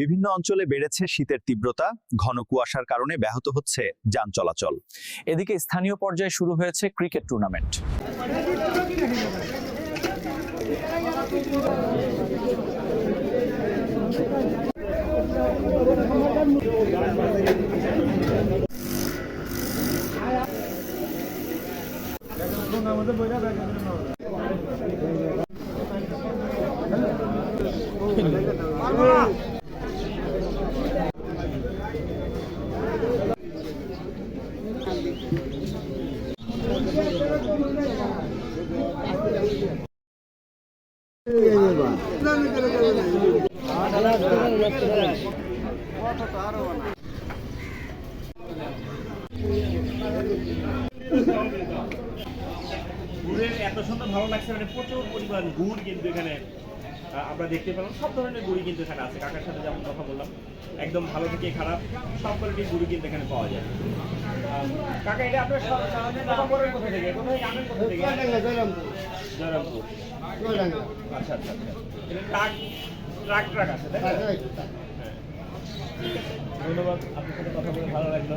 বিভিন্ন অঞ্চলে বেড়েছে শীতের তীব্রতা, ঘন কুয়াশার কারণে ব্যাহত হচ্ছে যান চলাচল। এদিকে স্থানীয় পর্যায়ে শুরু হয়েছে ক্রিকেট টুর্নামেন্ট। গুড়ের এত সুন্দর ভালো লাগছে, মানে প্রচুর পরিমাণ গুড় কিন্তু এখানে আমরা দেখতে পেলাম। সব ধরনের গুড়ি কিন্তু এখানে আছে। কাকার সাথে যেমন কথা বললাম, একদম ভালো থেকে খারাপ সব কোয়ালিটির গুড়ি কিন্তু এখানে পাওয়া যায়। কাকা, এটা আপনার কোথা থেকে? কোথায় আনেন? কোথা থেকে? জয়রামপুর। আচ্ছা আচ্ছা আচ্ছা। এটা ট্রাক আছে, তাই না? হ্যাঁ, ঠিক আছে, ধন্যবাদ। আপনার সাথে কথা বলে ভালো লাগলো।